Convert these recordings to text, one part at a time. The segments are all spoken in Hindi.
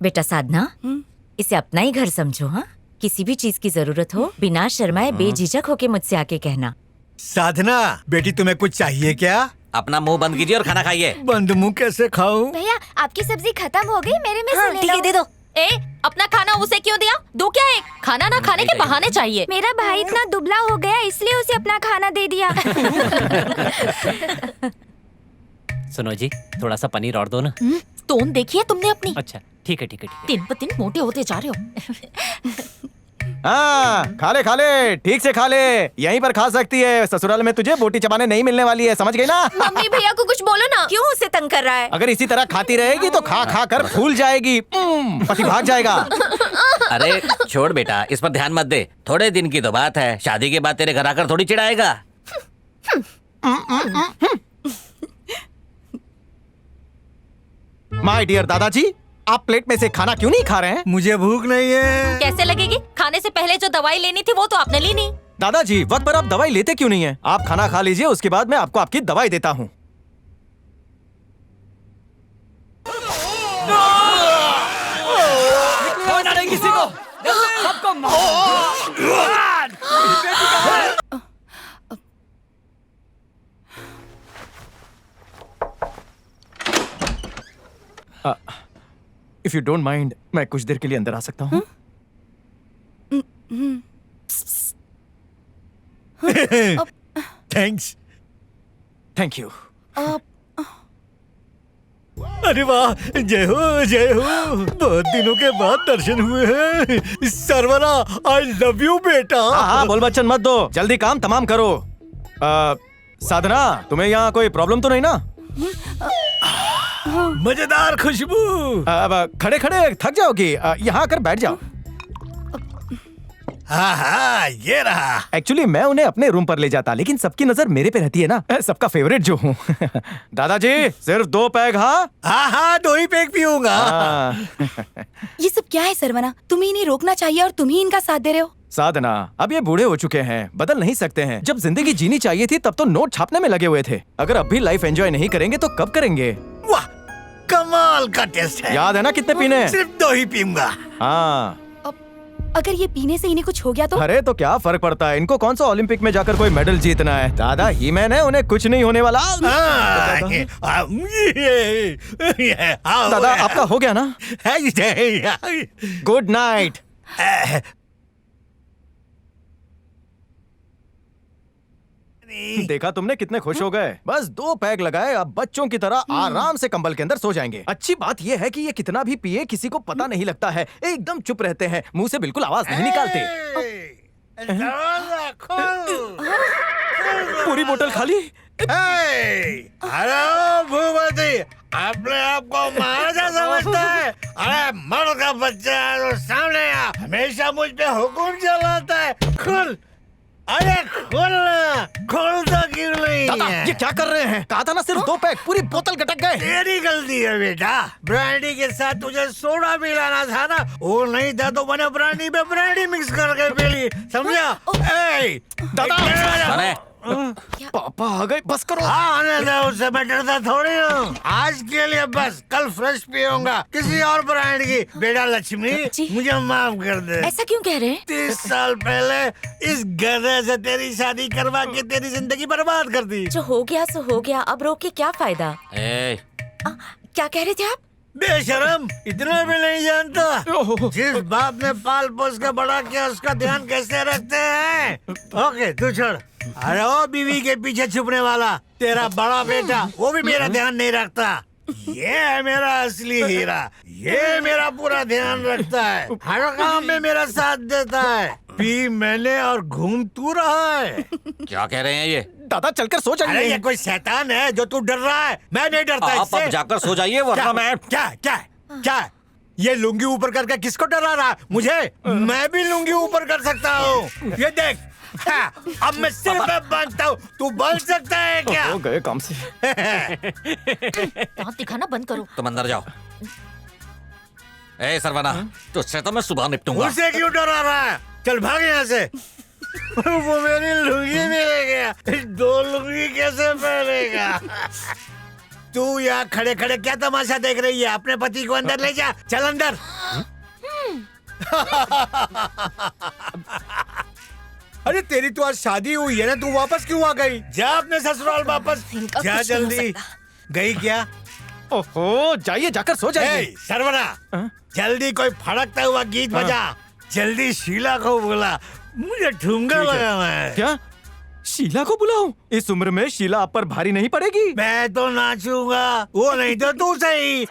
बेटा साधना, इसे अपना ही घर समझो। हाँ, किसी भी चीज की जरूरत हो बिना शर्माए बेझिझक होके मुझसे आके कहना। साधना बेटी, तुम्हें कुछ चाहिए क्या? अपना मुंह बंद कीजिए और खाना खाइए। बंद मुंह कैसे खाऊं? भैया आपकी सब्जी खत्म हो गई, मेरे में से ले ठीक है, लो। दे दो। ए, अपना खाना उसे क्यों दिया? दो क्या है? खाना ना खाने के बहाने चाहिए। मेरा भाई इतना दुबला हो गया इसलिए उसे अपना खाना दे दिया। सुनो जी, थोड़ा सा पनीर और दो ना। टोन देखिए तुमने अपनी। अच्छा ठीक है ठीक है ठीक है। दिन ब दिन मोटे होते जा रहे हो। हाँ, खा ले, ठीक से खा ले, यहीं पर खा सकती है। ससुराल में तुझे बोटी चबाने नहीं मिलने वाली है, समझ गई ना? मम्मी भैया को कुछ बोलो ना। क्यों उसे तंग कर रहा है? अगर इसी तरह खाती रहेगी तो खा खा कर फूल जाएगी, पति भाग जाएगा। अरे छोड़ बेटा, इस पर ध्यान मत दे। थोड़े दिन की तो बात है, शादी के बाद तेरे घर आकर थोड़ी चिढ़ाएगा। माय डियर दादाजी, आप प्लेट में से खाना क्यों नहीं खा रहे हैं? मुझे भूख नहीं है। कैसे लगेगी? खाने से पहले जो दवाई लेनी थी वो तो आपने ली नहीं। दादाजी, वक्त पर आप दवाई लेते क्यों नहीं है? आप खाना खा लीजिए, उसके बाद मैं आपको आपकी दवाई देता हूँ। किसी को सबको इफ यू डोंट माइंड, मैं कुछ देर के लिए अंदर आ सकता हूँ? थैंक्स। Thank you. अरे वाह, जय हो जय हो, बहुत दिनों के बाद दर्शन हुए हैं। सरवरा, आई लव यू बेटा। हाँ, बोल बच्चन मत दो, जल्दी काम तमाम करो। साधना, तुम्हें यहाँ कोई प्रॉब्लम तो नहीं ना? मजेदार खुशबू। अब खड़े खड़े थक जाओगी, यहाँ आकर बैठ जाओ। हाँ हाँ, ये रहा। एक्चुअली मैं उन्हें अपने रूम पर ले जाता, लेकिन सबकी नजर मेरे पे रहती है ना, सबका फेवरेट जो हूँ। दादाजी, सिर्फ 2 पैग। हाँ हाँ हाँ, 2 ही पैक पीऊंगा। ये सब क्या है सरवना? तुम्हें इन्हें रोकना चाहिए और तुम ही इनका साथ दे रहे हो। साधना, अब ये बूढ़े हो चुके हैं, बदल नहीं सकते हैं। जब जिंदगी जीनी चाहिए थी तब तो नोट छापने में लगे हुए थे। अगर अब भी लाइफ एंजॉय नहीं करेंगे तो कब करेंगे? वाह, कमाल का टेस्ट है। याद है ना कितने पीने? सिर्फ 2 ही पीऊंगा। हाँ। अगर ये पीने से इन्हें कुछ हो गया तो? अरे तो क्या फर्क पड़ता है, इनको कौन सा ओलंपिक में जाकर कोई मेडल जीतना है। दादा ही मैन है, उन्हें कुछ नहीं होने वाला। दादा, आपका हो गया ना? Good night. देखा तुमने, कितने खुश हो गए। बस 2 पैग लगाए, अब बच्चों की तरह आराम से कंबल के अंदर सो जाएंगे। अच्छी बात यह है कि ये कितना भी पिए किसी को पता नहीं लगता है, एकदम चुप रहते हैं, मुंह से बिल्कुल आवाज नहीं निकालते। पूरी बोतल खाली। हेलो भूपति, अपने आप को महाराजा समझता है? अरे मर्द का बच्चा है तो सामने आ, हमेशा मुझ पे हुक्म चलाता है। खुल, अरे खोल ना, खोल तो क्यों नहीं? दादा, ये क्या कर रहे हैं? कहा था ना सिर्फ 2 पैक, पूरी बोतल गटक गए। तेरी गलती है बेटा, ब्रांडी के साथ तुझे सोडा भी लाना था ना, वो नहीं था तो मैंने ब्रांडी पे ब्रांडी मिक्स करके पी ली, समझा? दादा, पापा आ गए, बस करो। हाँ, आने दो, उससे मैं डरता थोड़ी हूँ। आज के लिए बस, कल फ्रेश पीऊंगा किसी और ब्रांड की। बेटा लक्ष्मी, मुझे माफ कर दे। ऐसा क्यों कह रहे हैं? 30 साल पहले इस गधे से तेरी शादी करवा के तेरी जिंदगी बर्बाद कर दी। जो हो गया सो हो गया, अब रोक के क्या फायदा? क्या कह रहे थे आप? बेशरम, इतना भी नहीं जानता। जिस बाप ने पाल पोस के बड़ा किया उसका ध्यान कैसे रखते हैं? ओके, तू छोड़। अरे ओ बीवी के पीछे छुपने वाला, तेरा बड़ा बेटा, वो भी मेरा ध्यान नहीं रखता। ये है मेरा असली हीरा, ये मेरा पूरा ध्यान रखता है, हर काम में मेरा साथ देता है। पी मैंने और घूम तू रहा है। क्या कह रहे हैं ये? दादा, चलकर सो जाइए। अरे ये कोई शैतान है जो तू डर रहा है? मैं नहीं डरता आप इससे। अब जाकर सो जाइए वरना मैं। क्या ये लुंगी ऊपर करके किसको डरा रहा? मुझे? मैं भी लुंगी ऊपर कर सकता हूँ, ये देख। हाँ, अब मैं सिर पे बांधता हूँ, तू बोल सकता है क्या? हो गए काम से। दांत दिखाना बंद करो। तुम अंदर जाओ। ए सरवना, तुझसे तो मैं सुबह निपटूंगा। उसे क्यों डरा रहा है? चल भाग यहाँ से। वो मेरी लुंगी भी ले गया, 2 लुंगी कैसे पहनेगा? तू यहाँ खड़े खड़े क्या तमाशा देख रही है? अपने पति को अंदर ले जा, चल अंदर। अरे तेरी तो आज शादी हुई है ना, तू वापस क्यों आ गई? जा अपने ससुराल वापस, इनका जा कुछ नहीं हो जल्दी। सकता। गई क्या? ओहो, जाइए जाकर सो जाइए। ए, सरवरा, हाँ? जल्दी कोई फड़कता हुआ गीत हाँ। बजा। जल्दी शीला को बोला, मुझे ठुमका ठीक है। लगाना है। क्या शीला को बुलाऊं? इस उम्र में शीला आप पर भारी नहीं पड़ेगी। मैं तो नाचूंगा, वो नहीं तो तू सही।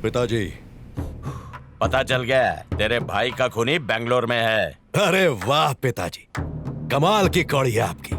पिताजी, पता चल गया तेरे भाई का खूनी बेंगलोर में है। अरे वाह पिताजी, कमाल की कौड़ी है आपकी।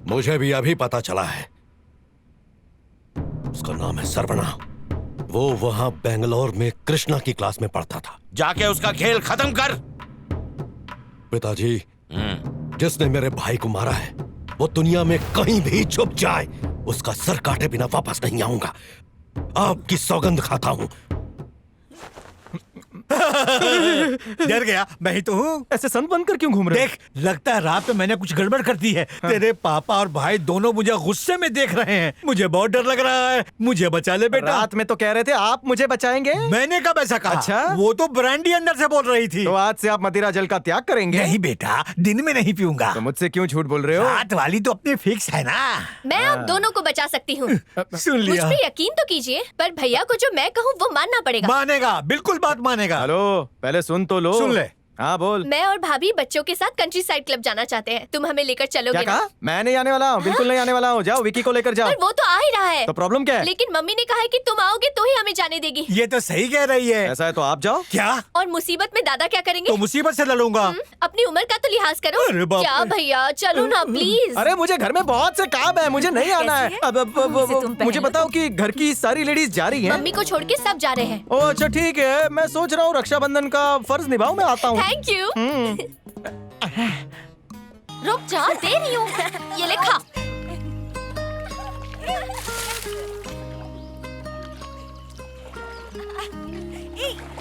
मुझे भी अभी पता चला है। उसका नाम है सरवना। वो वहां बेंगलोर में कृष्णा की क्लास में पढ़ता था। जाके उसका खेल खत्म कर। पिताजी, जिसने मेरे भाई को मारा है वो दुनिया में कहीं भी छुप जाए, उसका सर काटे बिना वापस नहीं आऊंगा। आपकी सौगंध खाता हूं। डर गया, मैं ही तो हूँ। ऐसे संत बनकर क्यों घूम रहे हो? देख, लगता है रात में मैंने कुछ गड़बड़ कर दी है। तेरे पापा और भाई दोनों मुझे गुस्से में देख रहे हैं। मुझे बहुत डर लग रहा है। मुझे बचा ले बेटा। रात में तो कह रहे थे आप मुझे बचाएंगे। मैंने कब ऐसा कहा? अच्छा? वो तो ब्रांडी अंदर से बोल रही थी। तो आज से आप मदिरा जल का त्याग करेंगे? नहीं बेटा, दिन में नहीं पीऊंगा। तो मुझसे क्यों झूठ बोल रहे हो? रात वाली तो अपनी फिक्स है ना। मैं आप दोनों को बचा सकती हूँ। सुन मुझ लिया। पे यकीन तो कीजिए, पर भैया को जो मैं कहूँ वो मानना पड़ेगा। मानेगा, बिल्कुल बात मानेगा। हेलो, पहले सुन तो लो। सुन ले। हाँ बोल। मैं और भाभी बच्चों के साथ कंट्री साइड क्लब जाना चाहते हैं। तुम हमें लेकर क्या चलोगे ना? कहा? मैं नहीं आने वाला हूँ, बिल्कुल नहीं आने वाला हूँ। जाओ विकी को लेकर जाओ। पर वो तो आ ही रहा है। तो प्रॉब्लम क्या है? लेकिन मम्मी ने कहा है कि तुम आओगे तो ही हमें जाने देगी। ये तो सही कह रही है। ऐसा है तो आप जाओ। क्या? और मुसीबत में दादा क्या करेंगे? तो मुसीबत से लड़ूंगा। अपनी उम्र का तो लिहाज करो। अरे बाप क्या रे। भैया, चलो ना प्लीज। अरे मुझे घर में बहुत से काम है, मुझे नहीं आना है। कैसी है? अब तुम पहन मुझे लो। बताओ कि घर की सारी लेडीज जा रही हैं। मम्मी को छोड़ के सब जा रहे हैं। ओ अच्छा ठीक है, मैं सोच रहा हूँ रक्षाबंधन का फर्ज निभाऊं, मैं आता हूँ। Thank you. रुक जा, दे रही हूँ। ये ले खा।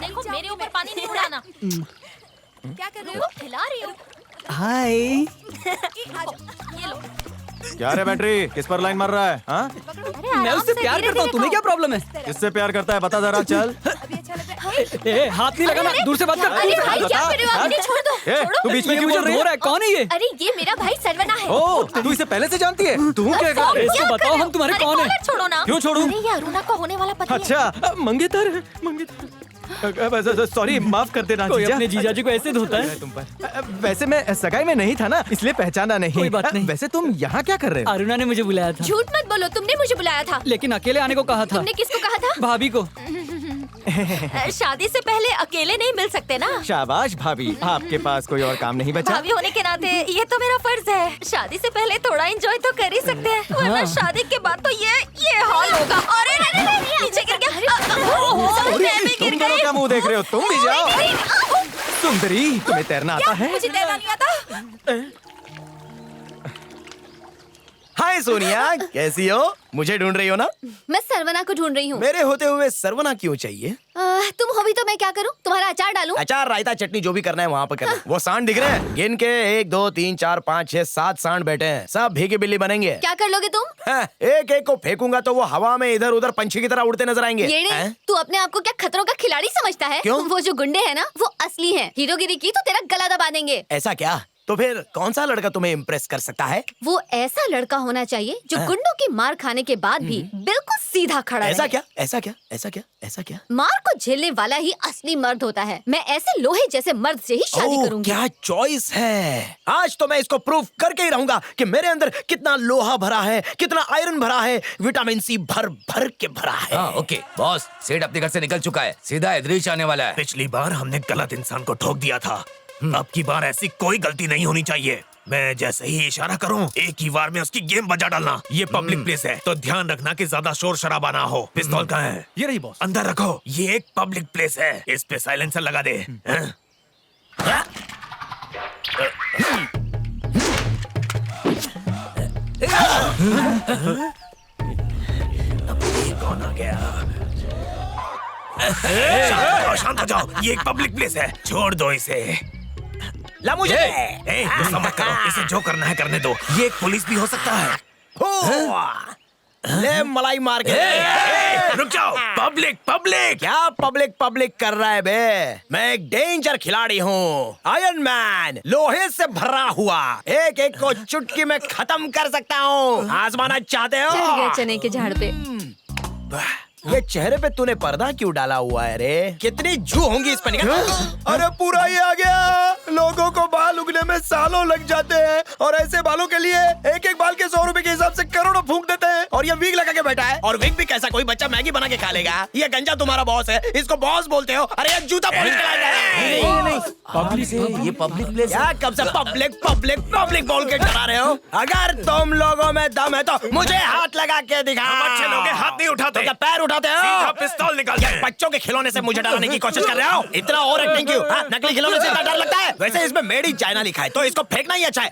देखो मेरे ऊपर पानी नहीं उड़ाना। क्या कर रहे हो? खिला रही हूँ। हाय। ये लो। क्या रे बैटरी, किस पर लाइन मार रहा है? हाँ? मैं उससे प्यार करता हूँ, तुम्हें क्या प्रॉब्लम है? किससे प्यार करता है बता जरा, चल। ए, हाथ नहीं लगाना, दूर से बात कर। अरे भाई क्या कर रहे हो? अपने छोड़ दो। ए, छोड़ो। तू बीच में ये क्यों मुझे बोल रही रो है? रहा है, कौन है ये? अरे ये मेरा भाई सरवना है। ओ, तू इसे पहले से जानती है? तू क्या कर रही है? इसको बताओ हम तुम्हारे अरे कौन है? कॉलर छोड़ो ना। क्यों छोड़ूं? अरे ये अरुणा का होने वाला पति है। अच्छा, मंगेतर। सॉरी, माफ कर देना कोई जीजा। अपने जीजाजी को ऐसे धोता है? तुम पर वैसे मैं सगाई में नहीं था ना, इसलिए पहचाना नहीं। कोई बात नहीं। वैसे तुम यहाँ क्या कर रहे हो? अरुणा ने मुझे बुलाया था, झूठ मत बोलो, तुमने मुझे बुलाया था। लेकिन अकेले आने को कहा था। तुमने किसको कहा था? भाभी को। शादी से पहले अकेले नहीं मिल सकते ना। शाबाश भाभी, आपके पास कोई और काम नहीं बचा? भाभी होने के नाते ये तो मेरा फर्ज है। शादी से पहले थोड़ा एंजॉय तो कर ही सकते हैं, वरना शादी के बाद तो ये हाल होगा। अरे नहीं, नहीं, नहीं, नीचे गिर गया। मैं भी गिर तुम दोनों गई। क्या मुंह देख रहे हो? तुम भी जाओ। नहीं, नहीं, सुंदरी, तुम्हें तैरना आता है? मुझे तैरना नहीं आता। हाय हाय सोनिया, कैसी हो? मुझे ढूंढ रही हो ना? मैं सरवना को ढूंढ रही हूँ। मेरे होते हुए सरवना क्यों चाहिए? तुम हो भी तो मैं क्या करूँ? तुम्हारा अचार डालूं? अचार, रायता, चटनी जो भी करना है वहाँ पर करना। वो सांड दिख रहे हैं? गिन के 1 2 3 4 5 6 7 सांड बैठे हैं। सब भीगी बिल्ली बनेंगे। क्या कर लोगे तुम? एक एक को फेंकूंगा तो वो हवा में इधर उधर पंछी की तरह उड़ते नजर आएंगे। येड़े, तू अपने आप को क्या खतरों का खिलाड़ी समझता है? क्यों? वो जो गुंडे हैं ना, वो असली हैं। हीरोगिरी की तो तेरा गला दबा देंगे। ऐसा क्या? तो फिर कौन सा लड़का तुम्हें इम्प्रेस कर सकता है? वो ऐसा लड़का होना चाहिए जो गुंडों की मार खाने के बाद भी बिल्कुल सीधा खड़ा ऐसा रहे। क्या? ऐसा क्या? ऐसा क्या? ऐसा क्या? मार को झेलने वाला ही असली मर्द होता है। मैं ऐसे लोहे जैसे मर्द से ही शादी ओह, करूंगी। क्या चॉइस है! आज तो मैं इसको प्रूफ करके ही रहूंगा कि मेरे अंदर कितना लोहा भरा है, कितना आयरन भरा है, विटामिन सी भर भर के भरा है। हाँ, ओके बॉस, सेठ अपने घर से निकल चुका है, सीधा इधर आने वाला है। पिछली बार हमने गलत इंसान को ठोक दिया था, अब की बार ऐसी कोई गलती नहीं होनी चाहिए। मैं जैसे ही इशारा करूं, एक ही बार में उसकी गेम बजा डालना। ये पब्लिक प्लेस है तो ध्यान रखना कि ज्यादा शोर शराबा ना हो। पिस्तौल कहाँ है? ये रही बॉस। अंदर रखो, ये एक पब्लिक प्लेस है, इस पे साइलेंसर लगा दे। हाँ? अब ये कौन आ गया? शांत हो जाओ, ये एक पब्लिक प्लेस है, छोड़ दो इसे। ला मुझे। गुस्सा मत करो, इसे जो करना है करने दो। ये एक पुलिस भी हो सकता है। ले मलाई मार के। रुक जाओ, पब्लिक पब्लिक। क्या पब्लिक पब्लिक कर रहा है बे? मैं एक डेंजर खिलाड़ी हूँ, आयरन मैन, लोहे से भरा हुआ। एक एक को चुटकी में खत्म कर सकता हूँ। आजमाना चाहते हो? चढ़ गया चने के झाड़ पे। ये चेहरे पे तूने पर्दा क्यों डाला हुआ है रे? कितनी जू होंगी इस पर निकल। अरे पूरा ही आ गया। लोगों को बाल उगने में सालों लग जाते हैं और ऐसे बालों के लिए एक एक बाल के 100 रुपए के हिसाब से करोड़ों फूंक देते हैं। और ये विग लगा के बैठा है। और विग भी कैसा, कोई बच्चा मैगी बना के खा लेगा? ये गंजा तुम्हारा बॉस है, इसको बॉस बोलते हो? अरे ये जूता पॉलिश नहीं, पब्लिक है, ये पब्लिक प्लेस क्या? कब से पब्लिक पब्लिक पब्लिक बोल के डरा रहे हो? अगर तुम लोगों में दम है तो मुझे हाथ लगा के दिखाओ। हम अच्छे लोग हैं, हाथ नहीं उठाते। तो क्या पैर उठाते हो? सीधा पिस्तौल निकालते हैं। बच्चों के खिलौने से मुझे डराने की कोशिश कर रहे हो? इतना ओवर एक्टिंग क्यों? नकली खिलौने से इतना डर लगता है? वैसे इसमें मेड इन चाइना लिखा है तो इसको फेंकना ही अच्छा है।